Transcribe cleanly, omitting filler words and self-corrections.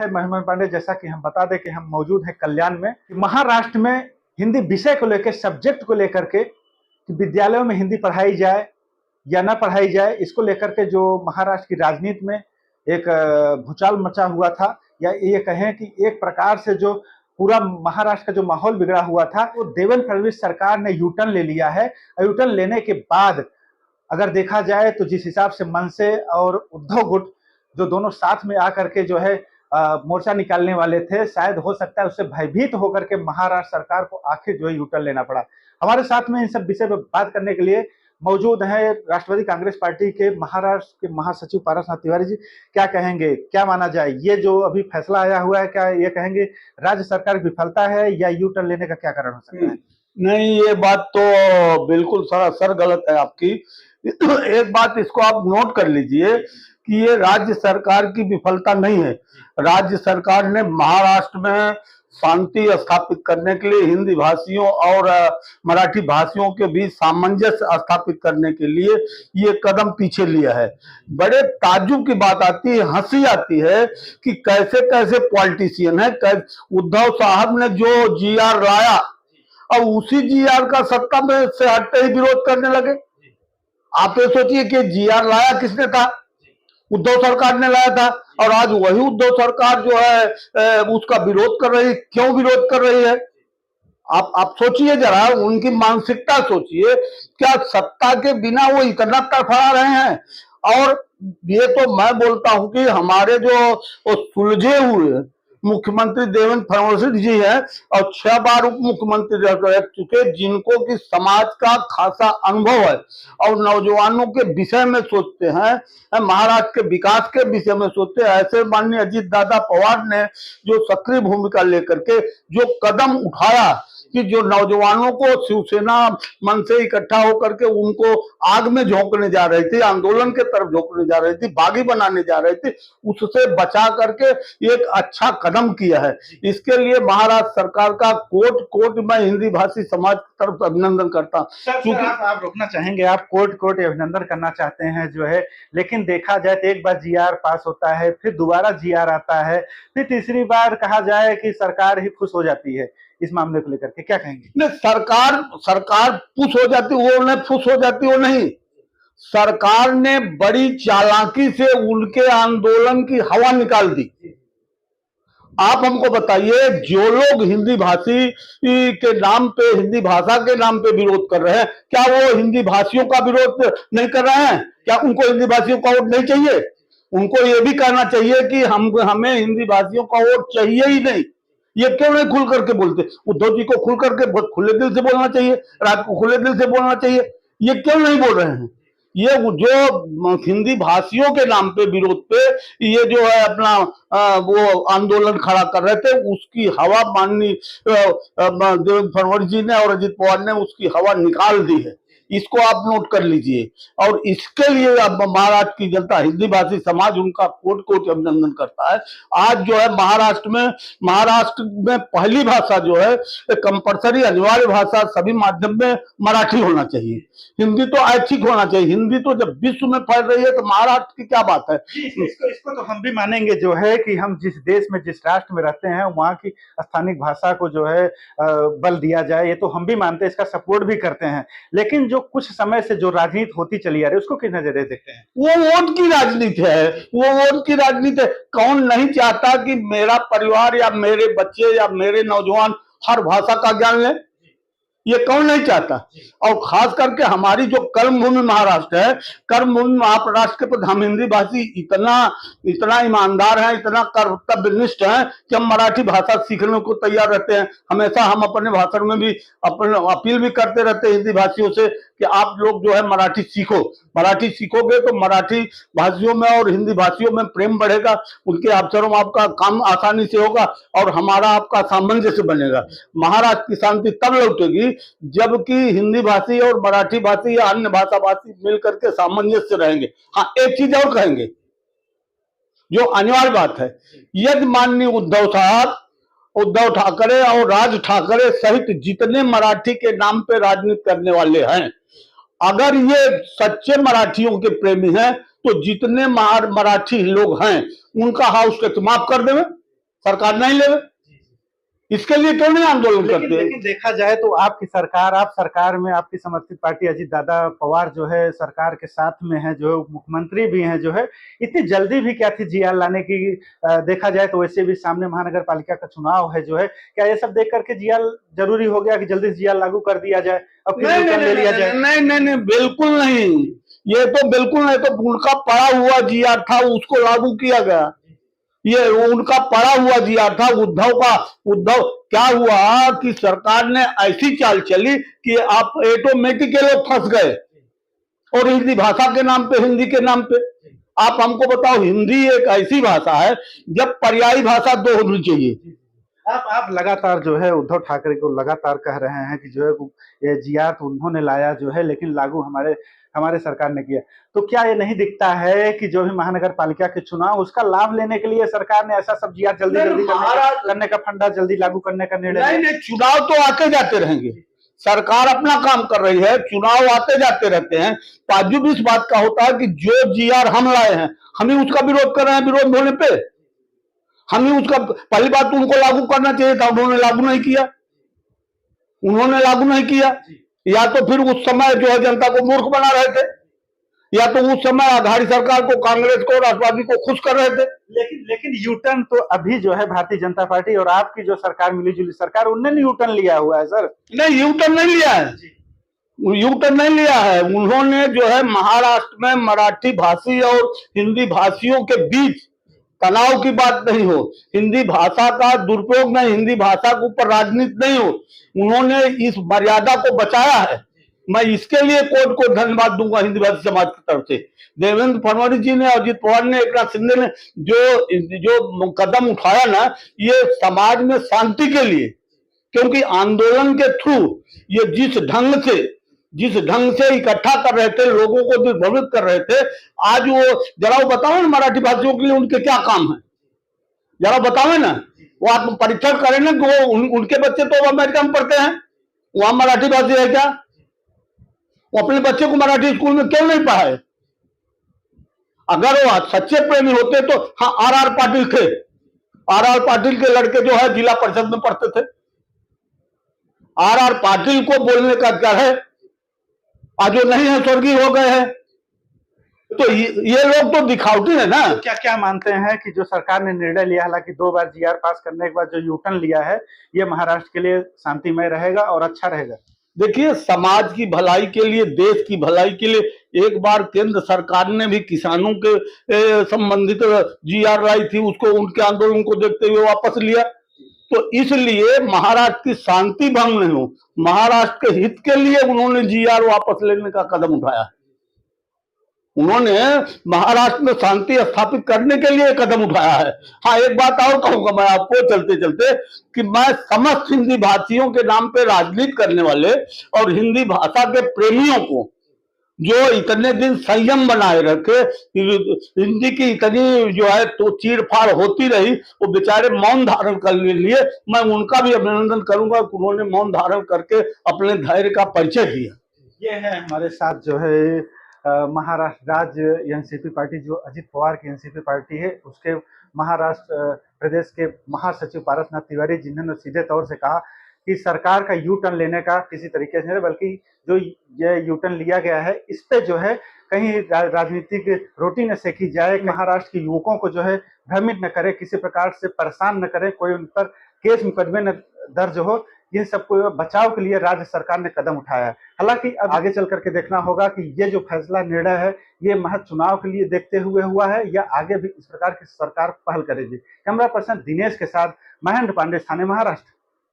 है महिमा पांडे, जैसा कि हम बता दें कि हम मौजूद हैं कल्याण में। महाराष्ट्र में हिंदी विषय को लेकर, सब्जेक्ट को लेकर के, कि विद्यालयों में हिंदी पढ़ाई जाए या ना पढ़ाई जाए, इसको लेकर के जो महाराष्ट्र की राजनीति में एक भूचाल मचा हुआ था, या ये कहें कि एक प्रकार से जो पूरा महाराष्ट्र का जो माहौल बिगड़ा हुआ था, वो देवेंद्र फडणवीस सरकार ने यू टर्न ले लिया है। यू टर्न लेने के बाद अगर देखा जाए तो जिस हिसाब से मनसे और उद्धव गुट जो दोनों साथ में आकर के जो है मोर्चा निकालने वाले थे, शायद हो सकता है उससे भयभीत होकर के महाराष्ट्र सरकार को आखिर जो है यू टर्न लेना पड़ा। हमारे साथ में इन सब विषय पर बात करने के लिए मौजूद है राष्ट्रवादी कांग्रेस पार्टी के महाराष्ट्र के महासचिव पारसनाथ तिवारी जी। क्या कहेंगे, क्या माना जाए, ये जो अभी फैसला आया हुआ है, क्या ये कहेंगे राज्य सरकार की विफलता है या यू टर्न लेने का क्या कारण हो सकता है? नहीं, ये बात तो बिल्कुल सरासर गलत है आपकी। एक बात इसको आप नोट कर लीजिए कि ये राज्य सरकार की विफलता नहीं है। राज्य सरकार ने महाराष्ट्र में शांति स्थापित करने के लिए, हिंदी भाषियों और मराठी भाषियों के बीच सामंजस्य स्थापित करने के लिए ये कदम पीछे लिया है। बड़े ताज्जुब की बात आती है, हंसी आती है कि कैसे कैसे पॉलिटिशियन है। उद्धव साहब ने जो जीआर लाया, अब उसी जीआर का सत्ता में से हटते ही विरोध करने लगे। आप ये सोचिए कि जीआर लाया किसने था? उद्धव सरकार ने लाया था, और आज वही उद्धव सरकार जो है उसका विरोध कर रही है। क्यों विरोध कर रही है? आप सोचिए जरा, उनकी मानसिकता सोचिए। क्या सत्ता के बिना वो इतना तड़फड़ा रहे हैं? और ये तो मैं बोलता हूं कि हमारे जो सुलझे हुए मुख्यमंत्री देवेंद्र फडणवीस जी हैं, और 6 बार उप मुख्यमंत्री रह चुके, जिनको कि समाज का खासा अनुभव है और नौजवानों के विषय में सोचते हैं, महाराष्ट्र के विकास के विषय में सोचते हैं, ऐसे माननीय अजीत दादा पवार ने जो सक्रिय भूमिका लेकर के जो कदम उठाया कि जो नौजवानों को शिवसेना मन से इकट्ठा होकर के उनको आग में झोंकने जा रही थी, आंदोलन के तरफ झोंकने जा रही थी, बागी बनाने जा रही थी, उससे बचा करके एक अच्छा कदम किया है। इसके लिए महाराष्ट्र सरकार का कोट मैं हिंदी भाषी समाज की तरफ अभिनंदन करता हूँ। आप रोकना चाहेंगे, आप कोट अभिनंदन करना चाहते हैं जो है, लेकिन देखा जाए तो एक बार जीआर पास होता है, फिर दोबारा जीआर आता है, फिर तीसरी बार कहा जाए कि सरकार ही खुश हो जाती है। इस मामले को लेकर के क्या कहेंगे? नहीं, सरकार खुश हो जाती, वो नहीं खुश हो जाती, वो नहीं। सरकार ने बड़ी चालाकी से उनके आंदोलन की हवा निकाल दी। आप हमको बताइए, जो लोग हिंदी भाषी के नाम पे, हिंदी भाषा के नाम पे विरोध कर रहे हैं, क्या वो हिंदी भाषियों का विरोध नहीं कर रहे हैं? क्या उनको हिंदी भाषियों का वोट नहीं चाहिए? उनको ये भी कहना चाहिए कि हमें हिंदी भाषियों का वोट चाहिए ही नहीं। ये क्यों नहीं खुल करके बोलते? उद्धव जी को खुल करके खुले दिल से बोलना चाहिए, राज को खुले दिल से बोलना चाहिए। ये क्यों नहीं बोल रहे हैं? ये जो हिंदी भाषियों के नाम पे, विरोध पे ये जो है अपना वो आंदोलन खड़ा कर रहे थे, उसकी हवा माननीय देवेंद्र फडणवीस जी ने और अजित पवार ने उसकी हवा निकाल दी है। इसको आप नोट कर लीजिए। और इसके लिए अब महाराष्ट्र की जनता, हिंदी भाषी समाज उनका कोट अभिनंदन करता है। आज जो है महाराष्ट्र में पहली भाषा जो है कंपलसरी अनिवार्य भाषा सभी माध्यम में मराठी होना चाहिए। हिंदी तो ऐच्छिक होना चाहिए। हिंदी तो जब विश्व में फैल रही है तो महाराष्ट्र की क्या बात है? इसको तो हम भी मानेंगे जो है कि हम जिस देश में, जिस राष्ट्र में रहते हैं, वहाँ की स्थानीय भाषा को जो है बल दिया जाए, ये तो हम भी मानते हैं, इसका सपोर्ट भी करते हैं। लेकिन जो कुछ समय से जो राजनीति होती चली आ रही है, उसको किस नजरिए देखते हैं? वो वोट की राजनीति है, वो वोट की राजनीति है। कौन नहीं चाहता कि मेरा परिवार या मेरे बच्चे या मेरे नौजवान हर भाषा का ज्ञान लें? ये कौन नहीं चाहता? और खास करके हमारी जो कर्मभूमि महाराष्ट्र है, कर्मभूमि महाराष्ट्र के प्रति हम हिंदी भाषी इतना ईमानदार हैं, इतना कर्तव्यनिष्ठ हैं कि हम मराठी भाषा सीखने को तैयार रहते हैं। हमेशा हम अपने भाषण में भी अपील भी करते रहते हैं हिंदी भाषियों से कि आप लोग जो है मराठी सीखो। मराठी सीखोगे तो मराठी भाषियों में और हिंदी भाषियों में प्रेम बढ़ेगा, उनके अवसरों में आपका काम आसानी से होगा और हमारा आपका सामंजस्य बनेगा। महाराष्ट्र की शांति तब लौटेगी जबकि हिंदी भाषी और मराठी भाषी या अन्य भाषा भाषी मिलकर के सामंजस्य रहेंगे। हाँ, एक चीज और कहेंगे जो अनिवार्य बात है, यदि माननीय उद्धव ठाकरे और राज ठाकरे सहित जितने मराठी के नाम पे राजनीति करने वाले हैं, अगर ये सच्चे मराठियों के प्रेमी हैं तो जितने मराठी लोग हैं उनका हाउस टैक्स माफ कर देवे। सरकार नहीं लेवे, इसके लिए क्यों नहीं आंदोलन करते? लेकिन देखा जाए तो आपकी सरकार, आप सरकार में आपकी समर्थित पार्टी अजीत दादा पवार जो है सरकार के साथ में है, जो मुख्यमंत्री भी हैं, जो है इतनी जल्दी भी क्या थी जीआर लाने की? देखा जाए तो वैसे भी सामने महानगर पालिका का चुनाव है, जो है क्या ये सब देख करके जीआर जरूरी हो गया कि जल्दी से जीआर लागू कर दिया जाए और फिर ले लिया जाए? नहीं, बिल्कुल नहीं, ये तो बिल्कुल नहीं। तो उनका पड़ा हुआ जीआर था, उसको लागू किया गया। ये उनका पड़ा हुआ जीआर था उद्धव क्या हुआ कि सरकार ने ऐसी चाल चली कि आप ऑटोमेटिक लोग फंस गए, और हिंदी भाषा के नाम पे, हिंदी के नाम पे। आप हमको बताओ, हिंदी एक ऐसी भाषा है जब पर्यायी भाषा दो होनी चाहिए। आप लगातार जो है उद्धव ठाकरे को लगातार कह रहे हैं कि जो है ये जीआर तो उन्होंने लाया जो है, लेकिन लागू हमारे सरकार ने किया। तो क्या ये नहीं दिखता है कि जो भी महानगर पालिका के चुनाव, उसका लाभ लेने के लिए सरकार ने ऐसा सब जीआर जल्दी करने का फंडा जल्दी लागू करने का निर्णय? नहीं, चुनाव तो आते जाते रहेंगे, सरकार अपना काम कर रही है, चुनाव आते जाते रहते हैं। ताज्जुब इस बात का होता है कि जो जीआर हम लाए हैं, हम ही उसका विरोध कर रहे हैं। विरोध होने पे हम ही उसका, पहली बात तो उनको लागू करना चाहिए था, उन्होंने लागू नहीं किया। या तो फिर उस समय जो है जनता को मूर्ख बना रहे थे, या तो उस समय आघाड़ी सरकार को, कांग्रेस को, राष्ट्रवादी को खुश कर रहे थे। लेकिन यूटर्न तो अभी जो है भारतीय जनता पार्टी और आपकी जो सरकार, मिलीजुली सरकार, उन्होंने यूटर्न लिया हुआ है सर। नहीं, यूटर्न नहीं लिया है। उन्होंने जो है महाराष्ट्र में मराठी भाषी और हिंदी भाषियों के बीच तनाव की बात नहीं हो, हिंदी भाषा का दुरुपयोग नहीं, हिंदी भाषा के ऊपर राजनीति नहीं हो, उन्होंने इस मर्यादा को बचाया है। मैं इसके लिए कोर्ट को धन्यवाद दूंगा हिंदी भाषी समाज की तरफ से। देवेंद्र फडणवीस जी ने, अजित पवार ने, एकनाथ शिंदे ने जो कदम उठाया ना, ये समाज में शांति के लिए, क्योंकि आंदोलन के थ्रू ये जिस ढंग से इकट्ठा कर रहे थे, लोगों को दिग्भ्रमित कर रहे थे, आज वो जरा वो बताओ ना मराठी भाषियों के लिए उनके क्या काम है, जरा बताओ ना। वो आप परीक्षण करें ना कि वो उनके बच्चे तो अमेरिका में पढ़ते हैं, वहां मराठी भाषी है क्या? वो अपने बच्चे को मराठी स्कूल में क्यों नहीं पढ़ाए? अगर वो सच्चे प्रेमी होते तो, हाँ, आर पाटिल थे, आर पाटिल के लड़के जो है जिला परिषद में पढ़ते थे। आर पाटिल को बोलने का क्या है? आज वो नहीं है, स्वर्गीय हो गए हैं। तो ये लोग तो दिखावटी है ना। तो क्या मानते हैं कि जो सरकार ने निर्णय लिया, हालांकि 2 बार जीआर पास करने के बाद जो यूटर्न लिया है, ये महाराष्ट्र के लिए शांतिमय रहेगा और अच्छा रहेगा? देखिए, समाज की भलाई के लिए, देश की भलाई के लिए एक बार केंद्र सरकार ने भी किसानों के संबंधित जीआर लाई थी, उसको, उनके आंदोलन को देखते हुए वापस लिया। तो इसलिए महाराष्ट्र की शांति भंग नहीं हो, महाराष्ट्र के हित के लिए उन्होंने जीआर वापस लेने का कदम उठाया। उन्होंने महाराष्ट्र में शांति स्थापित करने के लिए कदम उठाया है। हाँ, एक बात और कहूंगा मैं आपको चलते चलते, कि मैं समस्त हिंदी भाषियों के नाम पे राजनीति करने वाले और हिंदी भाषा के प्रेमियों को, जो इतने दिन संयम बनाए रखे, हिंदी की इतनी जो है तो चीरफाड़ होती रही, वो बेचारे मौन धारण कर लिए, मैं उनका भी अभिनंदन करूंगा कि उन्होंने मौन धारण करके अपने धैर्य का परिचय दिया। ये है हमारे साथ जो है महाराष्ट्र राज्य एनसीपी पार्टी, जो अजित पवार की एनसीपी पार्टी है, उसके महाराष्ट्र प्रदेश के महासचिव पारसनाथ तिवारी, जिन्होंने सीधे तौर से कहा कि सरकार का यू टर्न लेने का किसी तरीके से नहीं, बल्कि जो ये यू टर्न लिया गया है, इस पे जो है कहीं राजनीतिक रोटी न सेकी जाए, महाराष्ट्र के युवकों को जो है भ्रमित न करे, किसी प्रकार से परेशान न करे, कोई उन पर केस मुकदमे न दर्ज हो, इन सबको बचाव के लिए राज्य सरकार ने कदम उठाया है। हालांकि अब आगे चल करके देखना होगा कि ये जो फैसला, निर्णय है, ये महज चुनाव के लिए देखते हुए हुआ है या आगे भी इस प्रकार की सरकार पहल करेगी। कैमरा पर्सन दिनेश के साथ महेंद्र पांडे, स्थानीय महाराष्ट्र।